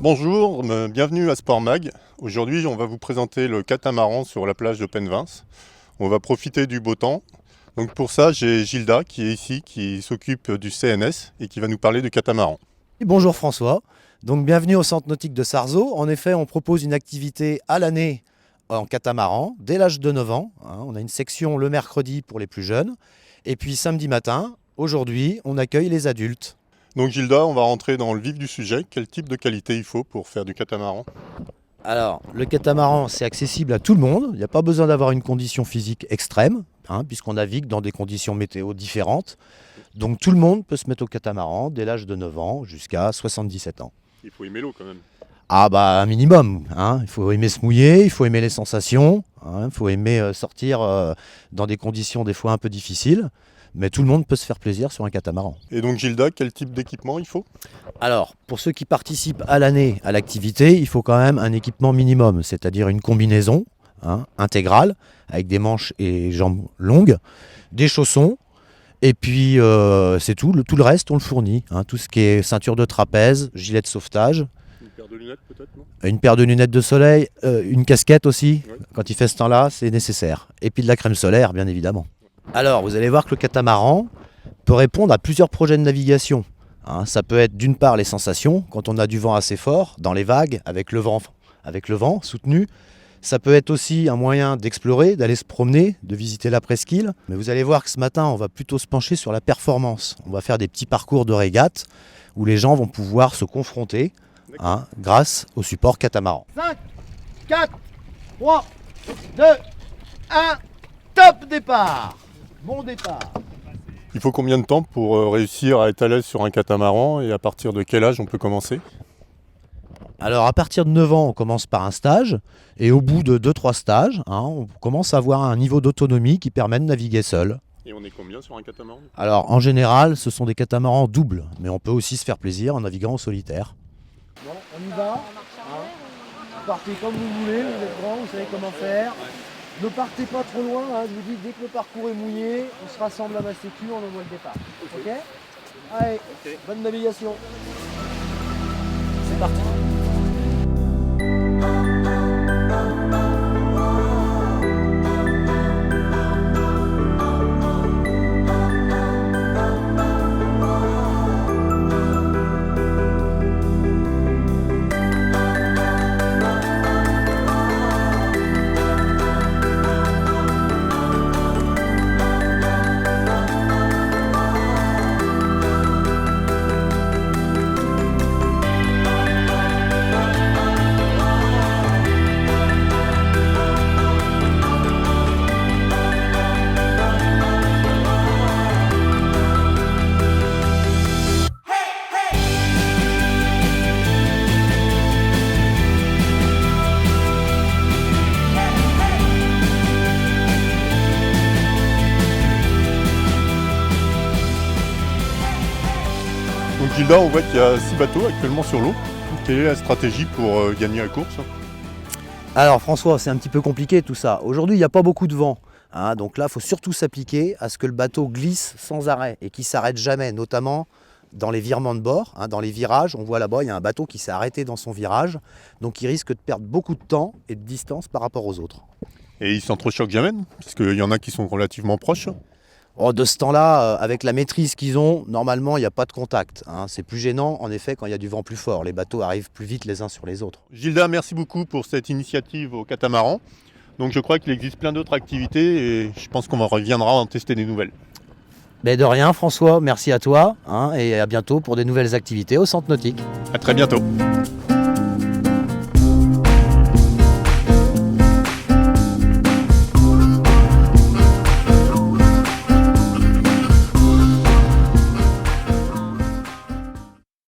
Bonjour, bienvenue à Sport Mag. Aujourd'hui, on va vous présenter le catamaran sur la plage de Penvins. On va profiter du beau temps. Donc pour ça, j'ai Gilda qui est ici, qui s'occupe du CNS et qui va nous parler du catamaran. Bonjour François, donc bienvenue au centre nautique de Sarzeau. En effet, on propose une activité à l'année en catamaran dès l'âge de 9 ans. On a une section le mercredi pour les plus jeunes. Et puis samedi matin, aujourd'hui, on accueille les adultes. Donc Gilda, on va rentrer dans le vif du sujet. Quel type de qualité il faut pour faire du catamaran? Alors, le catamaran, c'est accessible à tout le monde. Il n'y a pas besoin d'avoir une condition physique extrême, puisqu'on navigue dans des conditions météo différentes. Donc tout le monde peut se mettre au catamaran dès l'âge de 9 ans jusqu'à 77 ans. Il faut aimer l'eau quand même. Ah bah un minimum, il faut aimer se mouiller, il faut aimer les sensations, il faut aimer sortir dans des conditions des fois un peu difficiles. Mais tout le monde peut se faire plaisir sur un catamaran. Et donc Gilda, quel type d'équipement il faut? Alors, pour ceux qui participent à l'année à l'activité, il faut quand même un équipement minimum, c'est-à-dire une combinaison intégrale, avec des manches et jambes longues, des chaussons, et puis c'est tout. Tout le reste, on le fournit. Tout ce qui est ceinture de trapèze, gilet de sauvetage. Une paire de lunettes peut-être, non? Une paire de lunettes de soleil, une casquette aussi, Ouais. Quand il fait ce temps-là, c'est nécessaire. Et puis de la crème solaire, bien évidemment. Alors, vous allez voir que le catamaran peut répondre à plusieurs projets de navigation. Ça peut être d'une part les sensations, quand on a du vent assez fort, dans les vagues, avec le vent soutenu. Ça peut être aussi un moyen d'explorer, d'aller se promener, de visiter la presqu'île. Mais vous allez voir que ce matin, on va plutôt se pencher sur la performance. On va faire des petits parcours de régate où les gens vont pouvoir se confronter grâce au support catamaran. 5, 4, 3, 2, 1, top départ! Bon départ. Il faut combien de temps pour réussir à être à l'aise sur un catamaran et à partir de quel âge on peut commencer? Alors à partir de 9 ans, on commence par un stage et au bout de 2-3 stages, on commence à avoir un niveau d'autonomie qui permet de naviguer seul. Et on est combien sur un catamaran? Alors en général, ce sont des catamarans doubles, mais on peut aussi se faire plaisir en naviguant en solitaire. Bon, on y va. Vous partez comme vous voulez, vous êtes grand, vous savez comment faire. Ne partez pas trop loin, je vous dis, dès que le parcours est mouillé, on se rassemble à ma sécu, on envoie le départ. Ok? Allez, bonne navigation. C'est parti. Donc Gilda, on voit qu'il y a 6 bateaux actuellement sur l'eau. Quelle est la stratégie pour gagner la course? Alors François, c'est un petit peu compliqué tout ça. Aujourd'hui, il n'y a pas beaucoup de vent. Donc là, il faut surtout s'appliquer à ce que le bateau glisse sans arrêt et qu'il ne s'arrête jamais, notamment dans les virements de bord, dans les virages. On voit là-bas, il y a un bateau qui s'est arrêté dans son virage, donc il risque de perdre beaucoup de temps et de distance par rapport aux autres. Et ils s'entrechoquent jamais, parce qu'il y en a qui sont relativement proches. De ce temps-là, avec la maîtrise qu'ils ont, normalement, il n'y a pas de contact. C'est plus gênant, en effet, quand il y a du vent plus fort. Les bateaux arrivent plus vite les uns sur les autres. Gilda, merci beaucoup pour cette initiative au catamaran. Donc je crois qu'il existe plein d'autres activités et je pense qu'on reviendra en tester des nouvelles. De rien François, merci à toi et à bientôt pour des nouvelles activités au centre nautique. À très bientôt.